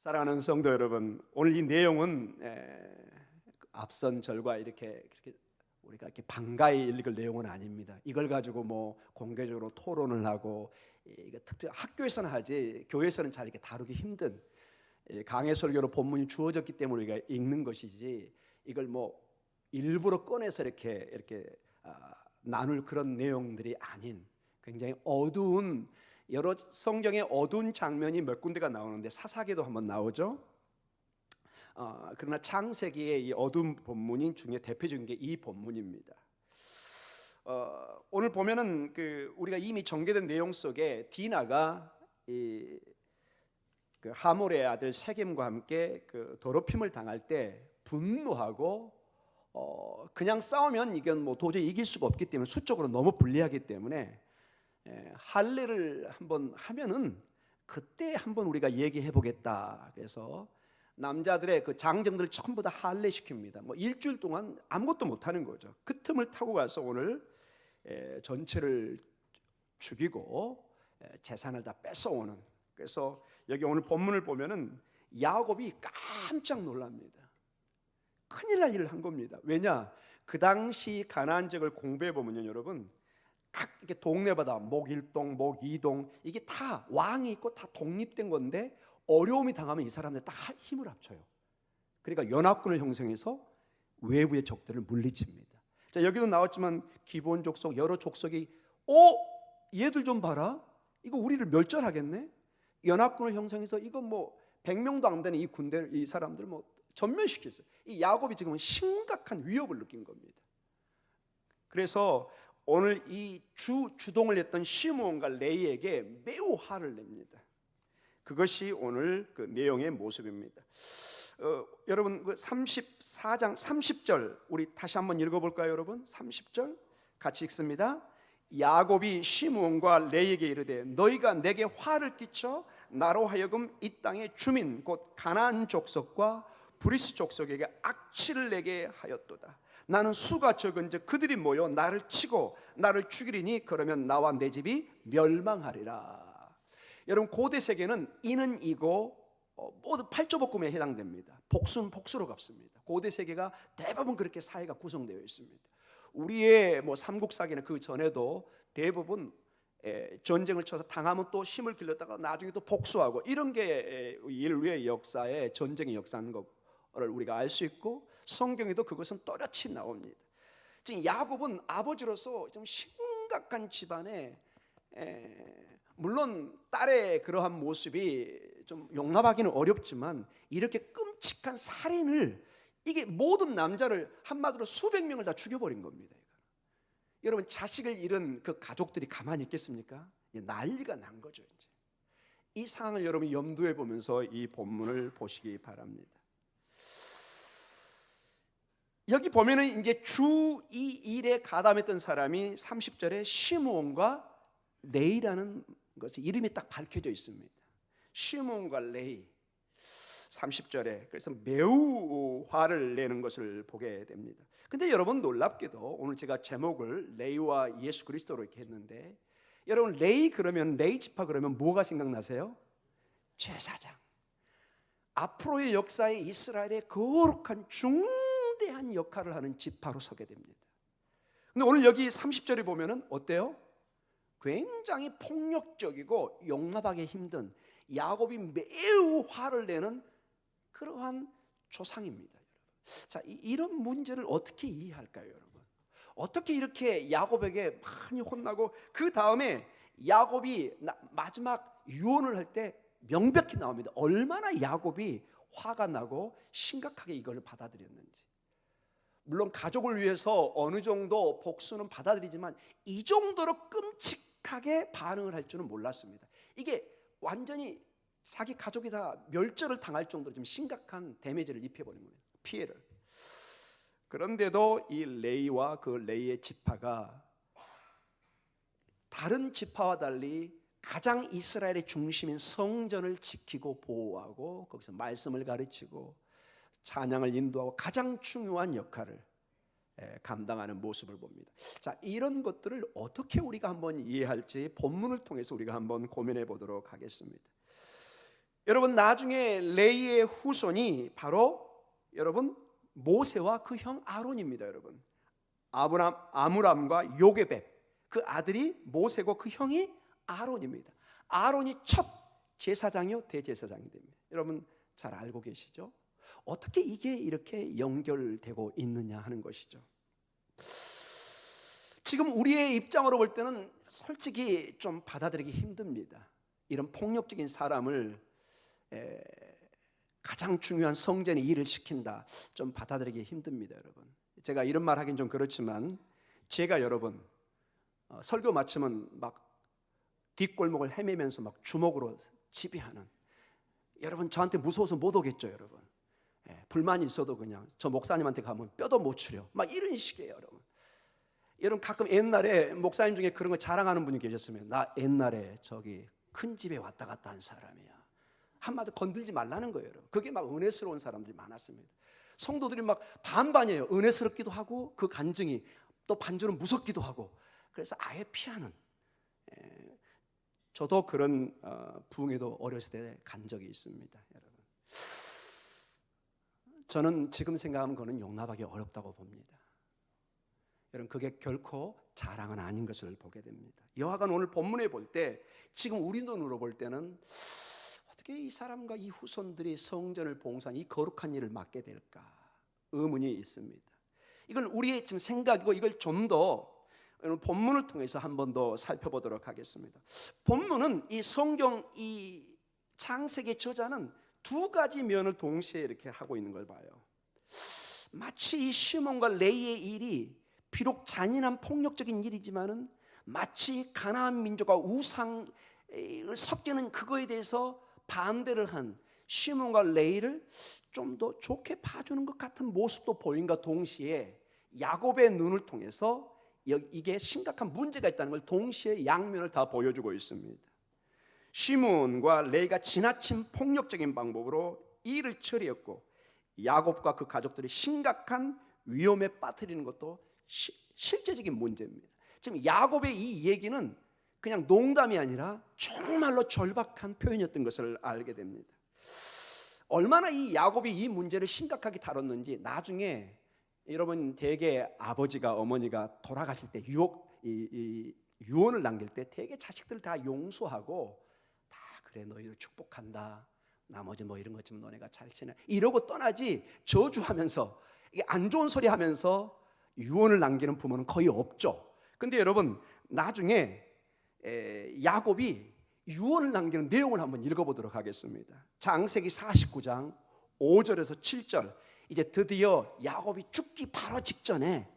사랑하는 성도 여러분, 오늘 이 내용은 앞선 절과 이렇게 우리가 이렇게 반가이 읽을 내용은 아닙니다. 이걸 가지고 뭐 공개적으로 토론을 하고 특별히 학교에서는 하지 교회에서는 잘 이렇게 다루기 힘든 강해 설교로 본문이 주어졌기 때문에 우리가 읽는 것이지, 이걸 뭐 일부러 꺼내서 이렇게 나눌 그런 내용들이 아닌 굉장히 어두운, 여러 성경의 어두운 장면이 몇 군데가 나오는데 사사기도 한번 나오죠. 그러나 창세기의 이 어두운 본문 중에 대표적인 게 이 본문입니다. 오늘 보면은 우리가 이미 전개된 내용 속에 디나가 그 하몰의 아들 세겜과 함께 더럽힘을 당할 때 분노하고 그냥 싸우면 이건 뭐 도저히 이길 수가 없기 때문에 수적으로 너무 불리하기 때문에 할례를 한번 하면은 그때 한번 우리가 얘기해 보겠다. 그래서 남자들의 그 장정들을 전부 다 할례 시킵니다. 뭐 일주일 동안 아무것도 못 하는 거죠. 그 틈을 타고 가서 오늘 전체를 죽이고 재산을 다 뺏어오는. 그래서 여기 오늘 본문을 보면은 야곱이 깜짝 놀랍니다. 큰일 날 일을 한 겁니다. 왜냐? 그 당시 가나안 지역을 공부해 보면요, 여러분, 각 이렇게 동네마다 목일동, 목이동 이게 다 왕이 있고 다 독립된 건데 어려움이 당하면 이 사람들 다 힘을 합쳐요. 그러니까 연합군을 형성해서 외부의 적들을 물리칩니다. 자, 여기도 나왔지만 기본 족속, 여러 족속이 얘들 좀 봐라, 이거 우리를 멸절하겠네. 연합군을 형성해서 이거 뭐 100명도 안 되는 이 군대, 이 사람들 뭐 전멸시켰어요. 이 야곱이 지금 심각한 위협을 느낀 겁니다. 그래서 오늘 이 주동을 했던 시므온과 레이에게 매우 화를 냅니다. 그것이 오늘 그 내용의 모습입니다. 여러분 그 34장 30절 우리 다시 한번 읽어볼까요, 여러분? 30절 같이 읽습니다. 야곱이 시므온과 레이에게 이르되 너희가 내게 화를 끼쳐 나로 하여금 이 땅의 주민 곧 가나안 족속과 브리스 족속에게 악취를 내게 하였도다. 나는 수가 적은즉 그들이 모여 나를 치고 나를 죽이리니 그러면 나와 내 집이 멸망하리라. 여러분 고대 세계는 이는 이고 모두 팔조복금에 해당됩니다. 복수는 복수로 갚습니다. 고대 세계가 대부분 그렇게 사회가 구성되어 있습니다. 우리의 뭐 삼국사기나 그 전에도 대부분 전쟁을 쳐서 당하면 또 힘을 길렀다가 나중에 또 복수하고 이런 게 인류의 역사에 전쟁의 역사인 것을 우리가 알 수 있고 성경에도 그것은 또렷이 나옵니다. 지금 야곱은 아버지로서 좀 심각한 집안에 물론 딸의 그러한 모습이 좀 용납하기는 어렵지만 이렇게 끔찍한 살인을, 이게 모든 남자를 한마디로 수백 명을 다 죽여버린 겁니다. 여러분 자식을 잃은 그 가족들이 가만히 있겠습니까? 난리가 난 거죠. 이제 이 상황을 여러분이 염두에 보면서 이 본문을 보시기 바랍니다. 여기 보면은 이제 주 이 일에 가담했던 사람이 30절에 시므온과 레이라는 것이 이름이 딱 밝혀져 있습니다. 시므온과 레이 30절에 그래서 매우 화를 내는 것을 보게 됩니다. 근데 여러분 놀랍게도 오늘 제가 제목을 레이와 예수 그리스도로 이렇게 했는데, 여러분 레이 그러면 레이 지파 그러면 뭐가 생각나세요? 제사장. 앞으로의 역사에 이스라엘의 거룩한 중대한 역할을 하는 지파로 서게 됩니다. 근데 오늘 여기 30절에 보면은 어때요? 굉장히 폭력적이고 용납하기 힘든, 야곱이 매우 화를 내는 그러한 조상입니다. 자, 이런 문제를 어떻게 이해할까요, 여러분? 어떻게 이렇게 야곱에게 많이 혼나고 그 다음에 야곱이 마지막 유언을 할 때 명백히 나옵니다. 얼마나 야곱이 화가 나고 심각하게 이걸 받아들였는지. 물론 가족을 위해서 어느 정도 복수는 받아들이지만 이 정도로 끔찍하게 반응을 할 줄은 몰랐습니다. 이게 완전히 자기 가족이 다 멸절을 당할 정도로 좀 심각한 데미지를 입혀버린 거예요. 피해를. 그런데도 이 레이와 그 레이의 지파가 다른 지파와 달리 가장 이스라엘의 중심인 성전을 지키고 보호하고 거기서 말씀을 가르치고 찬양을 인도하고 가장 중요한 역할을 감당하는 모습을 봅니다. 자, 이런 것들을 어떻게 우리가 한번 이해할지 본문을 통해서 우리가 한번 고민해 보도록 하겠습니다. 여러분, 나중에 레이의 후손이 바로 여러분 모세와 그 형 아론입니다. 여러분, 아므람과 요게벳, 그 아들이 모세고 그 형이 아론입니다. 아론이 첫 제사장이요 대제사장이 됩니다. 여러분 잘 알고 계시죠? 어떻게 이게 이렇게 연결되고 있느냐 하는 것이죠. 지금 우리의 입장으로 볼 때는 솔직히 좀 받아들이기 힘듭니다. 이런 폭력적인 사람을 가장 중요한 성전에 일을 시킨다, 좀 받아들이기 힘듭니다. 여러분, 제가 이런 말 하긴 좀 그렇지만, 제가 여러분 설교 마치면 막 뒷골목을 헤매면서 막 주먹으로 지배하는, 여러분 저한테 무서워서 못 오겠죠. 여러분, 불만이 있어도 그냥 저 목사님한테 가면 뼈도 못 추려, 막 이런 식이에요. 여러분 가끔 옛날에 목사님 중에 그런 거 자랑하는 분이 계셨으면, 나 옛날에 저기 큰 집에 왔다 갔다 한 사람이야, 한마디 건들지 말라는 거예요. 여러분, 그게 막 은혜스러운 사람들이 많았습니다. 성도들이 막 반반이에요. 은혜스럽기도 하고 그 간증이 또 반주는 무섭기도 하고, 그래서 아예 피하는. 저도 그런 부흥에도 어렸을 때 간 적이 있습니다. 여러분, 저는 지금 생각하면 그거는 용납하기 어렵다고 봅니다. 여러분, 그게 결코 자랑은 아닌 것을 보게 됩니다. 여하간 오늘 본문에 볼 때, 지금 우리 눈으로 볼 때는 어떻게 이 사람과 이 후손들이 성전을 봉사한 이 거룩한 일을 맡게 될까 의문이 있습니다. 이건 우리의 지금 생각이고, 이걸 좀 더 본문을 통해서 한 번 더 살펴보도록 하겠습니다. 본문은 이 성경 이 창세기 저자는 두 가지 면을 동시에 이렇게 하고 있는 걸 봐요. 마치 이 시몬과 레이의 일이 비록 잔인한 폭력적인 일이지만은 마치 가나안 민족과 우상을 섞이는 그거에 대해서 반대를 한 시몬과 레이를 좀 더 좋게 봐주는 것 같은 모습도 보인과 동시에, 야곱의 눈을 통해서 이게 심각한 문제가 있다는 걸 동시에 양면을 다 보여주고 있습니다. 시몬과 레이가 지나친 폭력적인 방법으로 일을 처리했고, 야곱과 그 가족들이 심각한 위험에 빠뜨리는 것도 실제적인 문제입니다. 지금 야곱의 이 얘기는 그냥 농담이 아니라 정말로 절박한 표현이었던 것을 알게 됩니다. 얼마나 이 야곱이 이 문제를 심각하게 다뤘는지, 나중에 여러분 대개 아버지가 어머니가 돌아가실 때 유언을 남길 때 대개 자식들 다 용서하고, 다 그래 너희를 축복한다, 나머지 뭐 이런 것 좀 너네가 잘 지내, 이러고 떠나지, 저주하면서 안 좋은 소리 하면서 유언을 남기는 부모는 거의 없죠. 근데 여러분, 나중에 야곱이 유언을 남기는 내용을 한번 읽어보도록 하겠습니다. 창세기 49장 5절에서 7절, 이제 드디어 야곱이 죽기 바로 직전에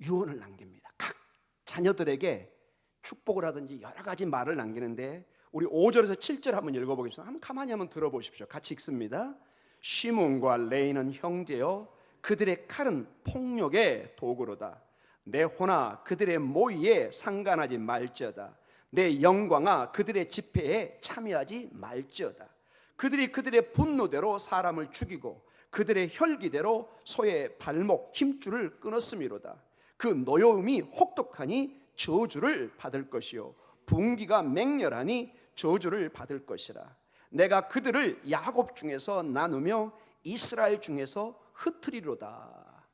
유언을 남깁니다. 각 자녀들에게 축복을 하든지 여러 가지 말을 남기는데, 우리 5절에서 7절 한번 읽어보겠습니다. 한번 가만히 한번 들어보십시오. 같이 읽습니다. 시몬과 레이는 형제여, 그들의 칼은 폭력의 도구로다. 내 호나 그들의 모의에 상관하지 말지어다. 내 영광아 그들의 집회에 참여하지 말지어다. 그들이 그들의 분노대로 사람을 죽이고 그들의 혈기대로 소의 발목 힘줄을 끊었음이로다. 그 노여움이 혹독하니 저주를 받을 것이요 분기가 맹렬하니 저주를 받을 것이라. 내가 그들을 야곱 중에서 나누며 이스라엘 중에서 흩으리로다.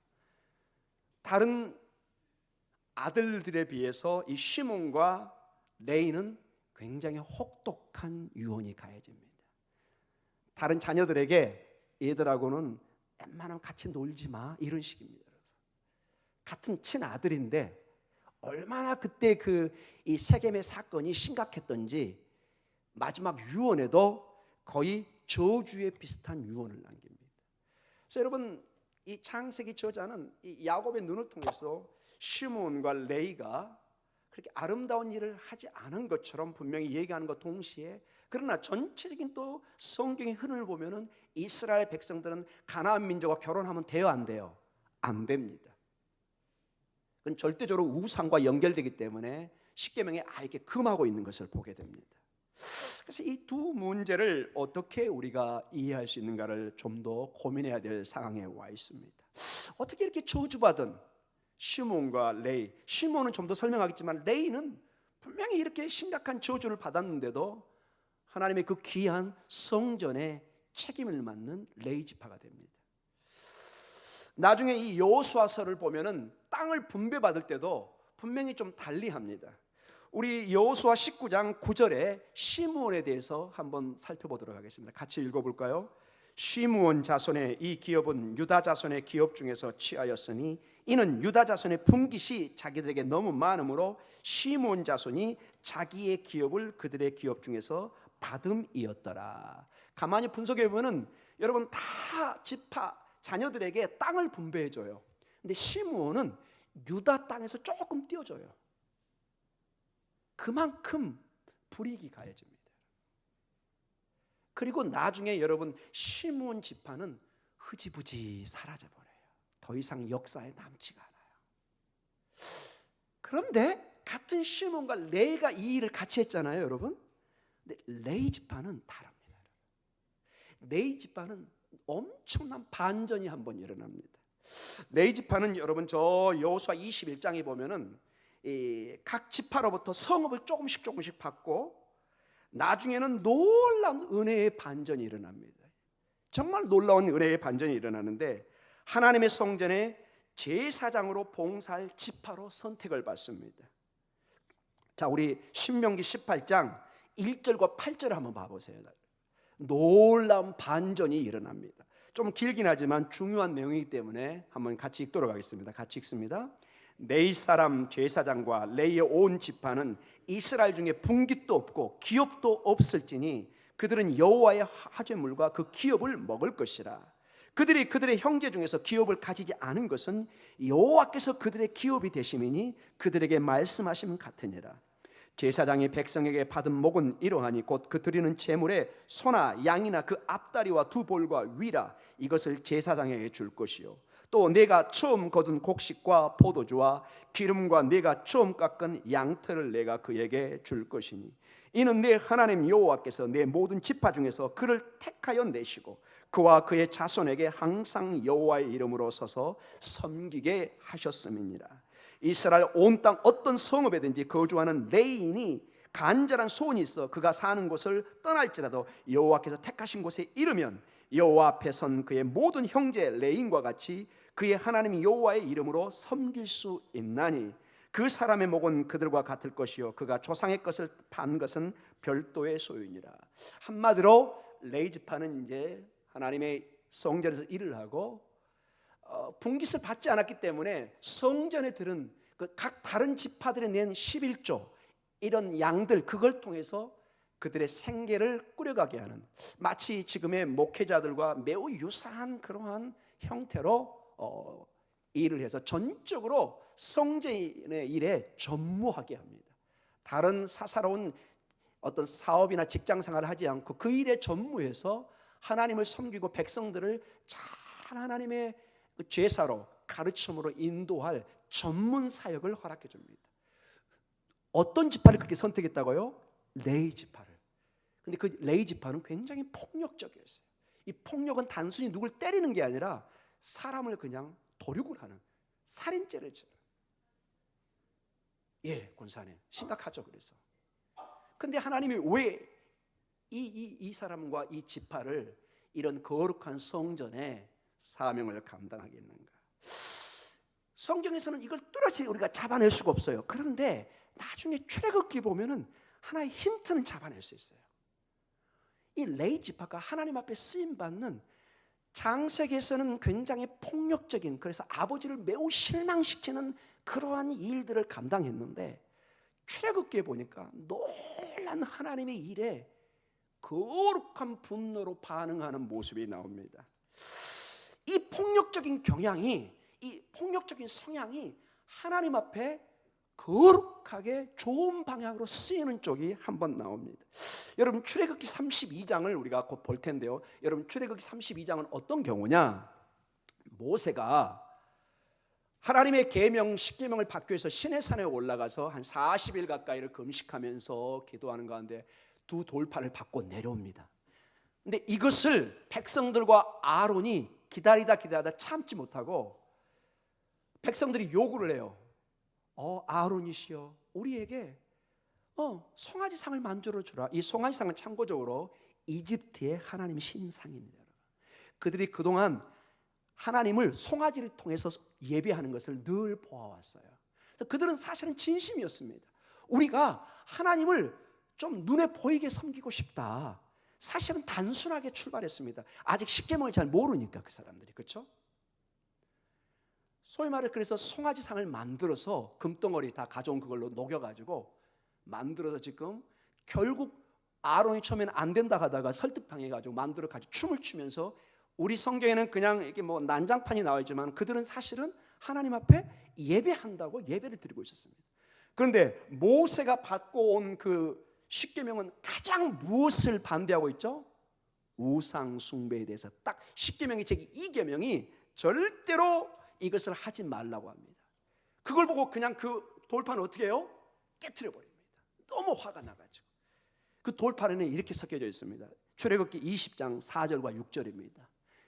다른 아들들에 비해서 이 시몬과 레이는 굉장히 혹독한 유언이 가해집니다. 다른 자녀들에게 얘들하고는 웬만하면 같이 놀지 마, 이런 식입니다. 같은 친아들인데 얼마나 그때 이 세겜의 사건이 심각했던지 마지막 유언에도 거의 저주에 비슷한 유언을 남깁니다. 그래서 여러분, 이 창세기 저자는 이 야곱의 눈을 통해서 시몬과 레이가 그렇게 아름다운 일을 하지 않은 것처럼 분명히 얘기하는 것 동시에, 그러나 전체적인 또 성경의 흐름을 보면은 이스라엘 백성들은 가나안 민족과 결혼하면 돼요, 안 돼요? 안 됩니다. 그건 절대적으로 우상과 연결되기 때문에 십계명에 이렇게 금하고 있는 것을 보게 됩니다. 그래서 이 두 문제를 어떻게 우리가 이해할 수 있는가를 좀 더 고민해야 될 상황에 와 있습니다. 어떻게 이렇게 저주받은 시몬과 레이, 시몬은 좀 더 설명하겠지만 레이는 분명히 이렇게 심각한 저주를 받았는데도 하나님의 그 귀한 성전의 책임을 맡는 레위 지파가 됩니다. 나중에 이 여호수아서를 보면은 땅을 분배받을 때도 분명히 좀 달리합니다. 우리 여호수아 19장 9절에 시므온에 대해서 한번 살펴보도록 하겠습니다. 같이 읽어볼까요? 시므온 자손의 이 기업은 유다 자손의 기업 중에서 취하였으니 이는 유다 자손의 분깃이 자기들에게 너무 많으므로 시므온 자손이 자기의 기업을 그들의 기업 중에서 받음이었더라. 가만히 분석해 보면은 여러분 다 지파 자녀들에게 땅을 분배해 줘요. 근데 시므온은 유다 땅에서 조금 띄워줘요. 그만큼 불이익이 가해집니다. 그리고 나중에 여러분 시므온 지파는 흐지부지 사라져 버려요. 더 이상 역사에 남지가 않아요. 그런데 같은 시므온과 레이가 이 일을 같이 했잖아요, 여러분. 근데 레이 지파는 다릅니다. 레이 지파는 엄청난 반전이 한번 일어납니다. 레이 지파는 여러분 저 여호수아 21장에 보면은 각 지파로부터 성읍을 조금씩 받고 나중에는 놀라운 은혜의 반전이 일어납니다. 정말 놀라운 은혜의 반전이 일어나는데 하나님의 성전에 제사장으로 봉사할 지파로 선택을 받습니다. 자, 우리 신명기 18장 1절과 8절을 한번 봐보세요. 놀라운 반전이 일어납니다. 좀 길긴 하지만 중요한 내용이기 때문에 한번 같이 읽도록 하겠습니다. 같이 읽습니다. 레이 사람 제사장과 레이의 온 지파는 이스라엘 중에 분깃도 없고 기업도 없을지니 그들은 여호와의 화제물과 그 기업을 먹을 것이라. 그들이 그들의 형제 중에서 기업을 가지지 않은 것은 여호와께서 그들의 기업이 되심이니 그들에게 말씀하심 같으니라. 제사장이 백성에게 받은 목은 이러하니 곧 그 드리는 제물에 소나 양이나 그 앞다리와 두 볼과 위라 이것을 제사장에게 줄 것이요 또 내가 처음 거둔 곡식과 포도주와 기름과 내가 처음 깎은 양털을 내가 그에게 줄 것이니 이는 내 하나님 여호와께서 내 모든 지파 중에서 그를 택하여 내시고 그와 그의 자손에게 항상 여호와의 이름으로 서서 섬기게 하셨음이니라. 이스라엘 온 땅 어떤 성읍에든지 거주하는 레위인이 간절한 소원이 있어 그가 사는 곳을 떠날지라도 여호와께서 택하신 곳에 이르면 여호와 앞에 선 그의 모든 형제 레위인과 같이 그의 하나님 여호와의 이름으로 섬길 수 있나니 그 사람의 목은 그들과 같을 것이요 그가 조상의 것을 판 것은 별도의 소유니라. 한마디로 레위 지파는 이제 하나님의 성전에서 일을 하고 분깃을 받지 않았기 때문에 성전에 들은 각 다른 지파들이 낸 11조 이런 양들 그걸 통해서 그들의 생계를 꾸려가게 하는 마치 지금의 목회자들과 매우 유사한 그러한 형태로 일을 해서 전적으로 성전의 일에 전무하게 합니다. 다른 사사로운 어떤 사업이나 직장 생활을 하지 않고 그 일에 전무해서 하나님을 섬기고 백성들을 잘 하나님의 제사로 가르침으로 인도할 전문 사역을 허락해 줍니다. 어떤 지파를 그렇게 선택했다고요? 레위 지파를. 근데 그 레위 지파는 굉장히 폭력적이었어요. 이 폭력은 단순히 누굴 때리는 게 아니라 사람을 그냥 도륙을 하는 살인죄를 지어요. 예, 권사님 심각하죠. 그래서 근데 하나님이 왜 이 사람과 이 지파를 이런 거룩한 성전에 사명을 감당하게 했는가? 성경에서는 이걸 뚜렷이 우리가 잡아낼 수가 없어요. 그런데 나중에 출애굽기 보면은 하나의 힌트는 잡아낼 수 있어요. 이 레위 지파가 하나님 앞에 쓰임 받는 장세기에서는 굉장히 폭력적인, 그래서 아버지를 매우 실망시키는 그러한 일들을 감당했는데 출애굽기에 보니까 놀란 하나님의 일에 거룩한 분노로 반응하는 모습이 나옵니다. 이 폭력적인 경향이, 이 폭력적인 성향이 하나님 앞에 거룩하게 좋은 방향으로 쓰이는 쪽이 한번 나옵니다. 여러분 출애굽기 32장을 우리가 곧 볼 텐데요. 여러분 출애굽기 32장은 어떤 경우냐? 모세가 하나님의 계명 10계명을 받기 위해서 시내산에 올라가서 한 40일 가까이를 금식하면서 기도하는 가운데 두 돌판을 받고 내려옵니다. 근데 이것을 백성들과 아론이 기다리다 참지 못하고 백성들이 요구를 해요. 아론이시여, 우리에게 송아지상을 만들어 주라. 이 송아지상은 참고적으로 이집트의 하나님 신상입니다. 그들이 그동안 하나님을 송아지를 통해서 예배하는 것을 늘 보아왔어요. 그래서 그들은 사실은 진심이었습니다. 우리가 하나님을 좀 눈에 보이게 섬기고 싶다. 사실은 단순하게 출발했습니다. 아직 십계명을 잘 모르니까 그 사람들이, 그렇죠? 소위 말해 그래서 송아지상을 만들어서 금덩어리 다 가져온 그걸로 녹여가지고 만들어서 지금 결국 아론이 처음에는 안 된다 하다가 설득당해가지고 만들어가지고 춤을 추면서, 우리 성경에는 그냥 이게 뭐 난장판이 나와 있지만 그들은 사실은 하나님 앞에 예배한다고 예배를 드리고 있었습니다. 그런데 모세가 받고 온 그 십계명은 가장 무엇을 반대하고 있죠? 우상 숭배에 대해서 딱 십계명의 제2계명이 절대로 이것을 하지 말라고 합니다. 그걸 보고 그냥 그 돌판을 어떻게 해요? 깨트려 버립니다. 너무 화가 나가지고. 그 돌판에는 이렇게 섞여져 있습니다. 출애굽기 20장 4절과 6절입니다.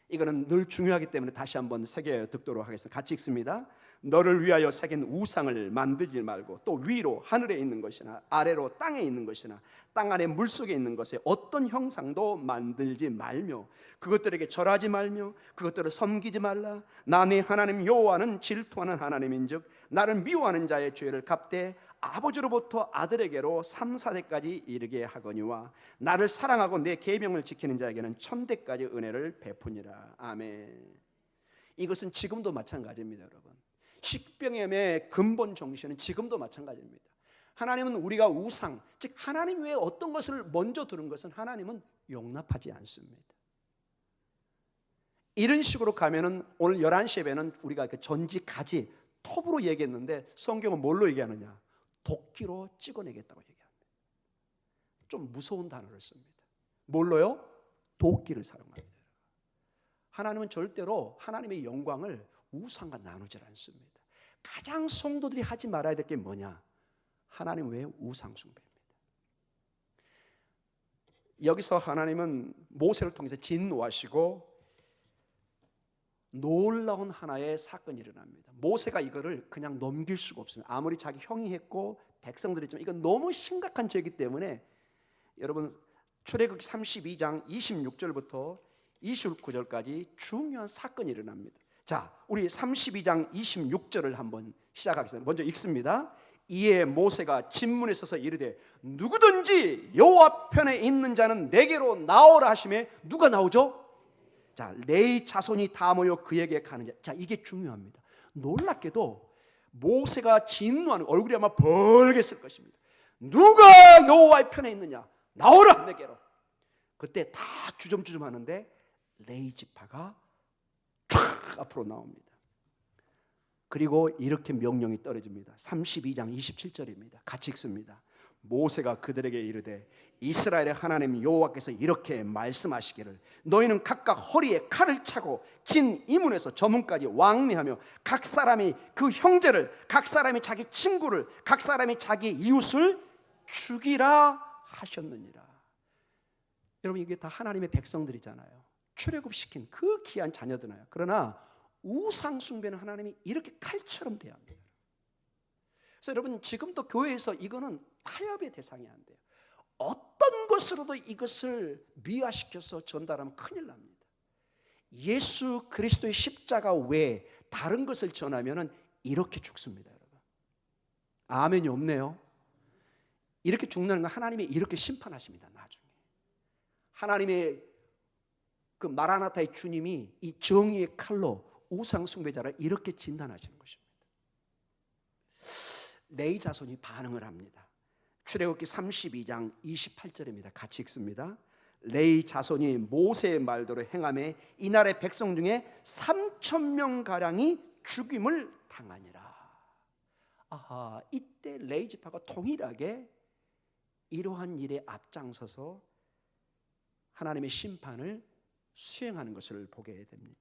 이거는 늘 중요하기 때문에 다시 한번 새겨 듣도록 하겠습니다. 같이 읽습니다. 너를 위하여 새긴 우상을 만들지 말고, 또 위로 하늘에 있는 것이나 아래로 땅에 있는 것이나 땅 아래 물속에 있는 것에 어떤 형상도 만들지 말며 그것들에게 절하지 말며 그것들을 섬기지 말라. 나 네 하나님 여호와는 질투하는 하나님인즉 나를 미워하는 자의 죄를 갚되 아버지로부터 아들에게로 3, 4대까지 이르게 하거니와 나를 사랑하고 내 계명을 지키는 자에게는 1000대까지 은혜를 베푸니라. 아멘. 이것은 지금도 마찬가지입니다, 여러분. 십계명의 근본 정신은 지금도 마찬가지입니다. 하나님은 우리가 우상, 즉 하나님 외에 어떤 것을 먼저 두는 것은 하나님은 용납하지 않습니다. 이런 식으로 가면은 오늘 11시 예배는 우리가 전지 가지 톱으로 얘기했는데 성경은 뭘로 얘기하느냐? 도끼로 찍어내겠다고 얘기합니다. 좀 무서운 단어를 씁니다. 뭘로요? 도끼를 사용합니다. 하나님은 절대로 하나님의 영광을 우상과 나누질 않습니다. 가장 성도들이 하지 말아야 될 게 뭐냐? 하나님 외에 우상 숭배입니다. 여기서 하나님은 모세를 통해서 진노하시고 놀라운 하나의 사건이 일어납니다. 모세가 이거를 그냥 넘길 수가 없습니다. 아무리 자기 형이 했고 백성들이 했지만 이건 너무 심각한 죄이기 때문에 여러분 출애굽기 32장 26절부터 29절까지 중요한 사건이 일어납니다. 자, 우리 32장 26절을 한번 시작하겠습니다. 먼저 읽습니다. 이에 모세가 진문에 서서 이르되 누구든지 여호와 편에 있는 자는 내게로 나오라 하시매 누가 나오죠? 자, 레위 자손이 다 모여 그에게 가는 자. 자, 이게 중요합니다. 놀랍게도 모세가 진노하는, 얼굴이 아마 벌겋을 것입니다. 누가 여호와의 편에 있느냐? 나오라 내게로. 그때 다 주섬주섬 하는데 레위 지파가 쫙 앞으로 나옵니다. 그리고 이렇게 명령이 떨어집니다. 32장 27절입니다. 같이 읽습니다. 모세가 그들에게 이르되 이스라엘의 하나님 여호와께서 이렇게 말씀하시기를 너희는 각각 허리에 칼을 차고 진 이문에서 저 문까지 왕래하며 각 사람이 그 형제를, 각 사람이 자기 친구를, 각 사람이 자기 이웃을 죽이라 하셨느니라. 여러분 이게 다 하나님의 백성들이잖아요. 출애굽시킨 그 귀한 자녀들이에요. 그러나 우상 숭배는 하나님이 이렇게 칼처럼 대합니다. 그래서 여러분 지금도 교회에서 이거는 타협의 대상이 안 돼요. 어떤 것으로도 이것을 미화시켜서 전달하면 큰일 납니다. 예수 그리스도의 십자가 외에 다른 것을 전하면 이렇게 죽습니다, 여러분. 아멘이 없네요. 이렇게 죽는 건 하나님이 이렇게 심판하십니다. 나중에 하나님의 그 마라나타의 주님이 이 정의의 칼로 우상 숭배자를 이렇게 진단하시는 것입니다. 레위 자손이 반응을 합니다. 출애굽기 32장 28절입니다. 같이 읽습니다. 레위 자손이 모세의 말대로 행하며 이날의 백성 중에 3,000명 가량이 죽임을 당하니라. 아하, 이때 레위 지파가 동일하게 이러한 일에 앞장서서 하나님의 심판을 수행하는 것을 보게 됩니다.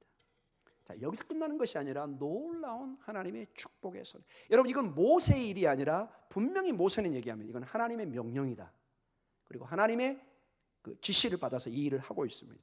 자, 여기서 끝나는 것이 아니라 놀라운 하나님의 축복의 선. 여러분 이건 모세의 일이 아니라 분명히 모세는 얘기하면 이건 하나님의 명령이다. 그리고 하나님의 그 지시를 받아서 이 일을 하고 있습니다.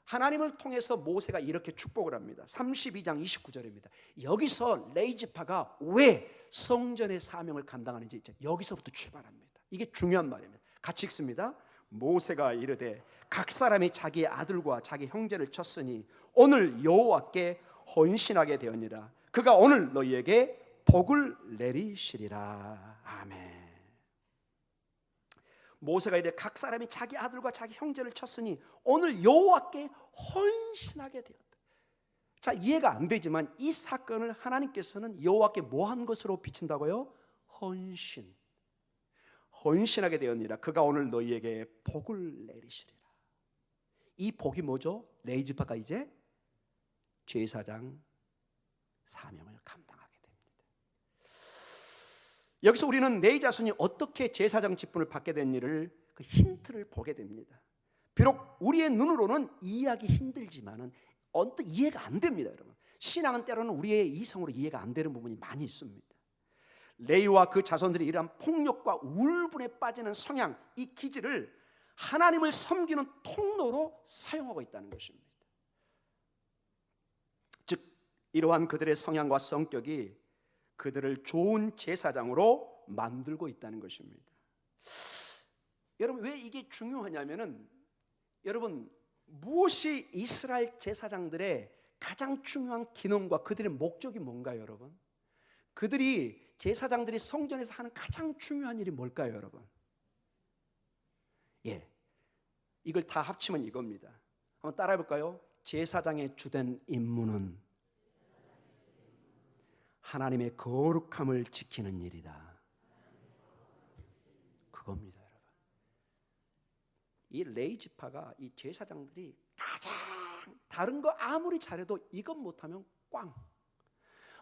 하나님을 통해서 모세가 이렇게 축복을 합니다. 32장 29절입니다. 여기서 레위 지파가 왜 성전의 사명을 감당하는지 여기서부터 출발합니다. 이게 중요한 말입니다. 같이 읽습니다. 모세가 이르되 각 사람이 자기의 아들과 자기 형제를 쳤으니 오늘 여호와께 헌신하게 되었니라. 그가 오늘 너희에게 복을 내리시리라. 아멘. 모세가 이르되 각 사람이 자기 아들과 자기 형제를 쳤으니 오늘 여호와께 헌신하게 되었다. 자, 이해가 안 되지만 이 사건을 하나님께서는 여호와께 뭐 한 것으로 비친다고요? 헌신. 헌신하게 되었니라. 그가 오늘 너희에게 복을 내리시리라. 이 복이 뭐죠? 레위 지파가 이제 제사장 사명을 감당하게 됩니다. 여기서 우리는 레위 자손이 어떻게 제사장 직분을 받게 된 일을 그 힌트를 보게 됩니다. 비록 우리의 눈으로는 이해하기 힘들지만은 언뜻 이해가 안 됩니다, 여러분. 신앙은 때로는 우리의 이성으로 이해가 안 되는 부분이 많이 있습니다. 레위와 그 자손들이 이러한 폭력과 울분에 빠지는 성향, 이 기질을 하나님을 섬기는 통로로 사용하고 있다는 것입니다. 즉 이러한 그들의 성향과 성격이 그들을 좋은 제사장으로 만들고 있다는 것입니다. 여러분, 왜 이게 중요하냐면은, 여러분, 무엇이 이스라엘 제사장들의 가장 중요한 기능과 그들의 목적이 뭔가요, 여러분? 제사장들이 성전에서 하는 가장 중요한 일이 뭘까요, 여러분? 예, 이걸 다 합치면 이겁니다. 한번 따라해 볼까요? 제사장의 주된 임무는 하나님의 거룩함을 지키는 일이다. 그겁니다, 여러분. 이 레위 지파가, 이 제사장들이 가장 다른 거 아무리 잘해도 이것 못하면 꽝.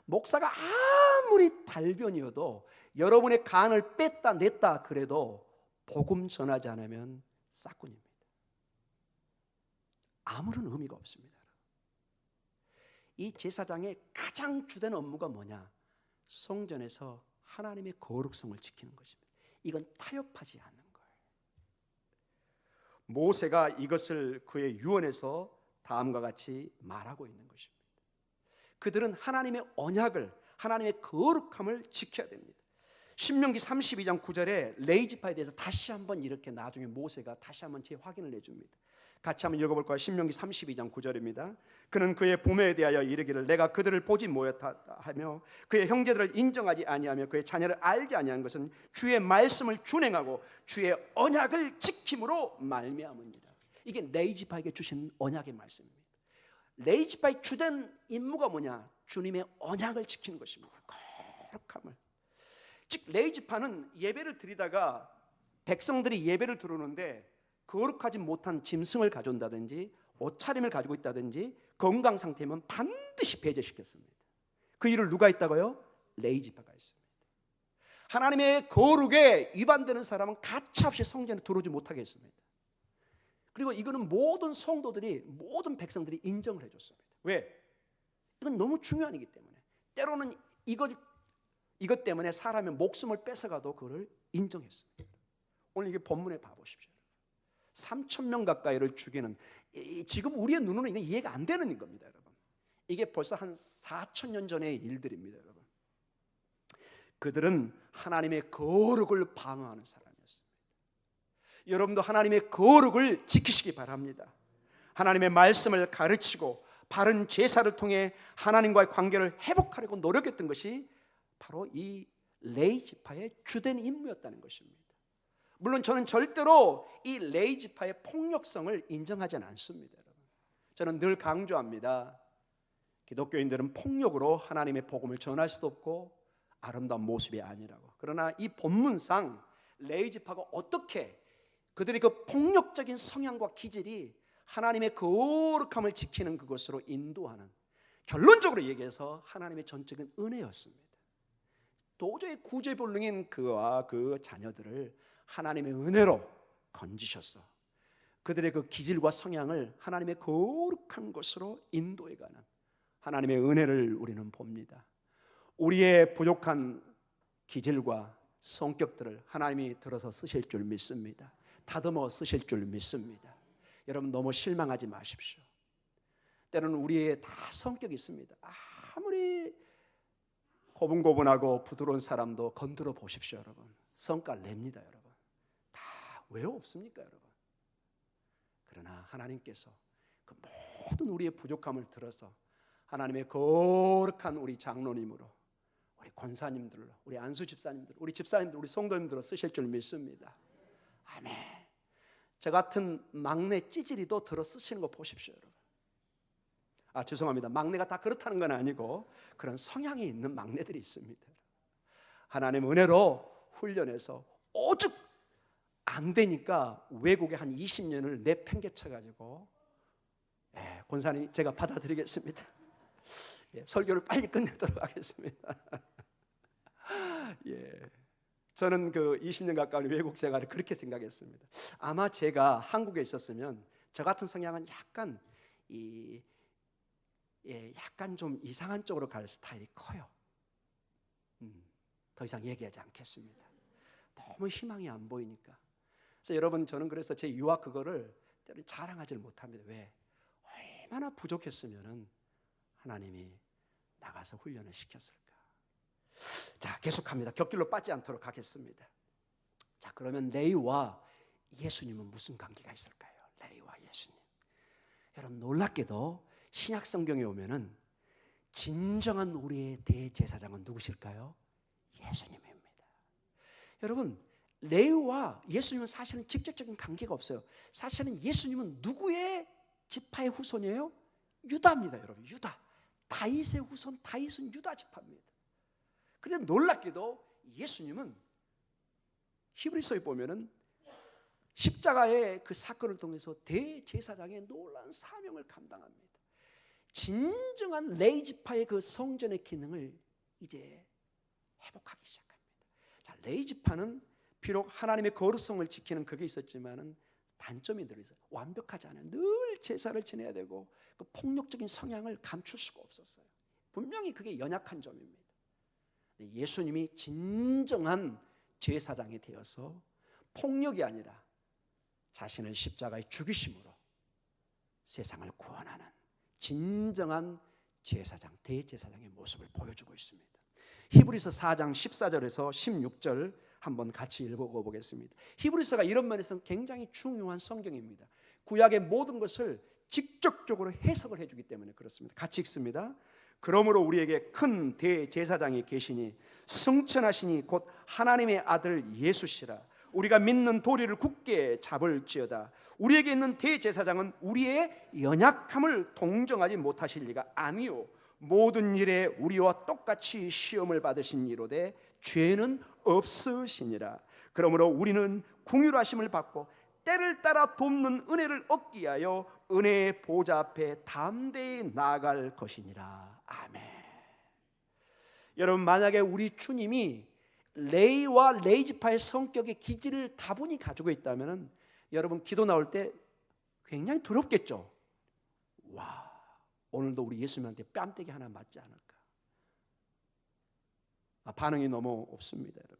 목사가 아무리 달변이어도 여러분의 간을 뺐다 냈다 그래도 복음 전하지 않으면 싹군입니다. 아무런 의미가 없습니다. 이 제사장의 가장 주된 업무가 뭐냐? 성전에서 하나님의 거룩성을 지키는 것입니다. 이건 타협하지 않는 거예요. 모세가 이것을 그의 유언에서 다음과 같이 말하고 있는 것입니다. 그들은 하나님의 언약을, 하나님의 거룩함을 지켜야 됩니다. 신명기 32장 9절에 레위 지파에 대해서 다시 한번 이렇게 나중에 모세가 다시 한번 재확인을 해줍니다. 같이 한번 읽어볼까요? 신명기 32장 9절입니다. 그는 그의 부모에 대하여 이르기를 내가 그들을 보지 못하다 하며 그의 형제들을 인정하지 아니하며 그의 자녀를 알지 아니한 것은 주의 말씀을 준행하고 주의 언약을 지킴으로 말미암으니라. 이게 레위 지파에게 주신 언약의 말씀입니다. 레위 지파의 주된 임무가 뭐냐? 주님의 언약을 지키는 것입니다. 거룩함을. 즉 레위 지파는 예배를 드리다가 백성들이 예배를 드리는데 거룩하지 못한 짐승을 가져온다든지 옷차림을 가지고 있다든지 건강 상태면 반드시 배제시켰습니다. 그 일을 누가 했다고요? 레위 지파가 했습니다. 하나님의 거룩에 위반되는 사람은 가차없이 성전에 들어오지 못하게 했습니다. 그리고 이거는 모든 성도들이, 모든 백성들이 인정을 해줬습니다. 왜? 이건 너무 중요한 일이기 때문에. 때로는 이것 때문에 사람의 목숨을 뺏어가도 그걸 인정했습니다. 오늘 이게 본문에 봐보십시오. 3,000명 가까이를 죽이는, 지금 우리의 눈으로는 이게 이해가 안 되는 겁니다, 여러분. 이게 벌써 한 4,000년 전의 일들입니다, 여러분. 그들은 하나님의 거룩을 방어하는 사람이었습니다. 여러분도 하나님의 거룩을 지키시기 바랍니다. 하나님의 말씀을 가르치고 바른 제사를 통해 하나님과의 관계를 회복하려고 노력했던 것이 바로 이 레위 지파의 주된 임무였다는 것입니다. 물론 저는 절대로 이 레위 지파의 폭력성을 인정하지는 않습니다, 여러분. 저는 늘 강조합니다. 기독교인들은 폭력으로 하나님의 복음을 전할 수도 없고 아름다운 모습이 아니라고. 그러나 이 본문상 레위 지파가 어떻게 그들의 그 폭력적인 성향과 기질이 하나님의 거룩함을 지키는 그것으로 인도하는, 결론적으로 얘기해서 하나님의 전적인 은혜였습니다. 도저히 구제불능인 그와 그 자녀들을 하나님의 은혜로 건지셔서 그들의 그 기질과 성향을 하나님의 거룩한 것으로 인도해가는 하나님의 은혜를 우리는 봅니다. 우리의 부족한 기질과 성격들을 하나님이 들어서 쓰실 줄 믿습니다. 다듬어 쓰실 줄 믿습니다. 여러분 너무 실망하지 마십시오. 때로는 우리의 다 성격이 있습니다. 아무리 고분고분하고 부드러운 사람도 건드려 보십시오, 여러분. 성깔 냅니다, 여러분. 왜 없습니까, 여러분? 그러나 하나님께서 그 모든 우리의 부족함을 들어서 하나님의 거룩한 우리 장로님으로, 우리 권사님들로, 우리 안수 집사님들, 우리 집사님들, 우리 성도님들로 쓰실 줄 믿습니다. 아멘. 저 같은 막내 찌질이도 들어 쓰시는 거 보십시오, 여러분. 죄송합니다. 막내가 다 그렇다는 건 아니고 그런 성향이 있는 막내들이 있습니다. 하나님 은혜로 훈련해서 오죽 안 되니까 외국에 한 20년을 내팽개쳐가지고, 권사님 제가 받아드리겠습니다. 설교를 빨리 끝내도록 하겠습니다. 저는 그 20년 가까운 외국 생활을 그렇게 생각했습니다. 아마 제가 한국에 있었으면 저 같은 성향은 약간 좀 이상한 쪽으로 갈 스타일이 커요. 더 이상 얘기하지 않겠습니다. 너무 희망이 안 보이니까. 그래서 여러분, 저는 그래서 제 유학 그거를 자랑하지를 못합니다. 왜? 얼마나 부족했으면은 하나님이 나가서 훈련을 시켰을까. 자, 계속합니다. 격길로 빠지지 않도록 하겠습니다. 자, 그러면 레위와 예수님은 무슨 관계가 있을까요? 레위와 예수님. 여러분, 놀랍게도 신약 성경에 오면은 진정한 우리의 대제사장은 누구실까요? 예수님입니다. 여러분, 레위와 예수님은 사실은 직접적인 관계가 없어요. 사실은 예수님은 누구의 지파의 후손이에요? 유다입니다, 여러분. 유다. 다윗의 후손, 다윗은 유다 지파입니다. 그런데 놀랍게도 예수님은 히브리서에 보면은 십자가의 그 사건을 통해서 대제사장의 놀라운 사명을 감당합니다. 진정한 레위 지파의 그 성전의 기능을 이제 회복하기 시작합니다. 자, 레위 지파는 비록 하나님의 거룩성을 지키는 그게 있었지만은 단점이 들어있어요. 완벽하지 않아요. 늘 제사를 지내야 되고 그 폭력적인 성향을 감출 수가 없었어요. 분명히 그게 연약한 점입니다. 예수님이 진정한 제사장이 되어서 폭력이 아니라 자신을 십자가에 죽이심으로 세상을 구원하는 진정한 제사장, 대제사장의 모습을 보여주고 있습니다. 히브리서 4장 14절에서 16절 한번 같이 읽어보겠습니다. 히브리서가 이런 면에서 굉장히 중요한 성경입니다. 구약의 모든 것을 직접적으로 해석을 해주기 때문에 그렇습니다. 같이 읽습니다. 그러므로 우리에게 큰 대제사장이 계시니 승천하시니 곧 하나님의 아들 예수시라. 우리가 믿는 도리를 굳게 잡을지어다. 우리에게 있는 대제사장은 우리의 연약함을 동정하지 못하실 리가 아니요 모든 일에 우리와 똑같이 시험을 받으신 이로되 죄는 없으시니라. 그러므로 우리는 긍휼하심을 받고 때를 따라 돕는 은혜를 얻기 위하여 은혜의 보좌 앞에 담대히 나아갈 것이니라. 아멘. 여러분, 만약에 우리 주님이 레위와 레위 지파의 성격의 기질을 다분히 가지고 있다면 여러분, 기도 나올 때 굉장히 두렵겠죠. 와, 오늘도 우리 예수님한테 뺨때기 하나 맞지 않을까? 반응이 너무 없습니다, 여러분.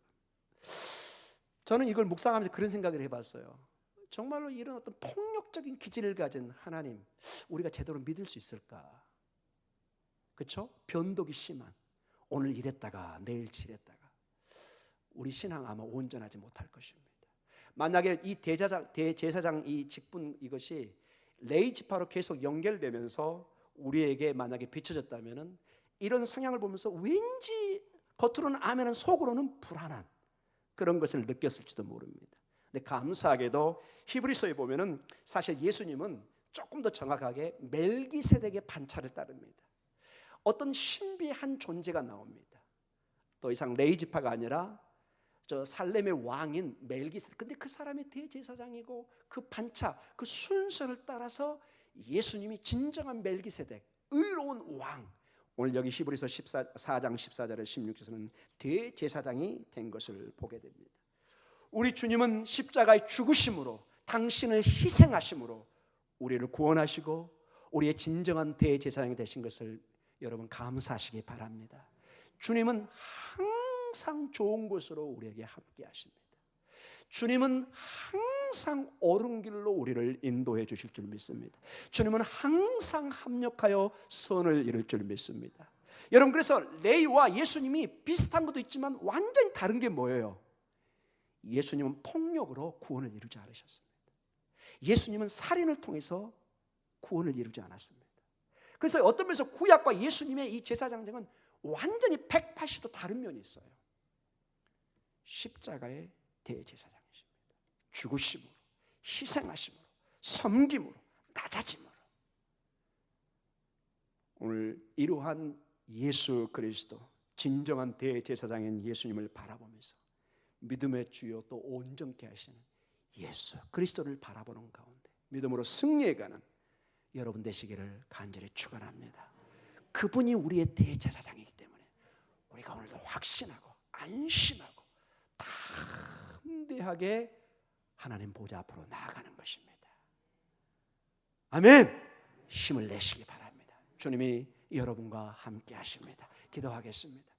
저는 이걸 묵상하면서 그런 생각을 해봤어요. 정말로 이런 어떤 폭력적인 기질을 가진 하나님, 우리가 제대로 믿을 수 있을까? 그렇죠? 변덕이 심한, 오늘 이랬다가 내일 지랬다가 우리 신앙 아마 온전하지 못할 것입니다. 만약에 이 대제사장 이 직분 이것이 레위 지파로 계속 연결되면서 우리에게 만약에 비춰졌다면은 이런 성향을 보면서 왠지 겉으로는 아멘은 속으로는 불안한 그런 것을 느꼈을지도 모릅니다. 근데 감사하게도 히브리서에 보면은 사실 예수님은 조금 더 정확하게 멜기세덱의 반차를 따릅니다. 어떤 신비한 존재가 나옵니다. 더 이상 레위 지파가 아니라 저 살렘의 왕인 멜기세덱. 근데 그 사람이 대제사장이고 그 반차, 그 순서를 따라서 예수님이 진정한 멜기세덱, 의로운 왕. 오늘 여기 히브리서 4장 14절에 16절에서는 대제사장이 된 것을 보게 됩니다. 우리 주님은 십자가의 죽으심으로, 당신을 희생하심으로 우리를 구원하시고 우리의 진정한 대제사장이 되신 것을 여러분 감사하시기 바랍니다. 주님은 항상 좋은 것으로 우리에게 함께 하십니다. 주님은 항상 옳은 길로 우리를 인도해 주실 줄 믿습니다. 주님은 항상 합력하여 선을 이룰 줄 믿습니다. 여러분, 그래서 레위와 예수님이 비슷한 것도 있지만 완전히 다른 게 뭐예요? 예수님은 폭력으로 구원을 이루지 않으셨습니다. 예수님은 살인을 통해서 구원을 이루지 않았습니다. 그래서 어떤 면에서 구약과 예수님의 이 제사장정은 완전히 180도 다른 면이 있어요. 십자가의 대제사장이십니다. 죽으심으로, 희생하심으로, 섬김으로, 낮아짐으로. 오늘 이러한 예수 그리스도, 진정한 대제사장인 예수님을 바라보면서 믿음의 주요 또 온전케 하시는 예수 그리스도를 바라보는 가운데 믿음으로 승리해가는 여러분 되시기를 간절히 축원합니다. 그분이 우리의 대제사장이기 때문에 우리가 오늘도 확신하고 안심하고 담대하게 하나님 보좌 앞으로 나아가는 것입니다. 아멘. 힘을 내시기 바랍니다. 주님이 여러분과 함께 하십니다. 기도하겠습니다.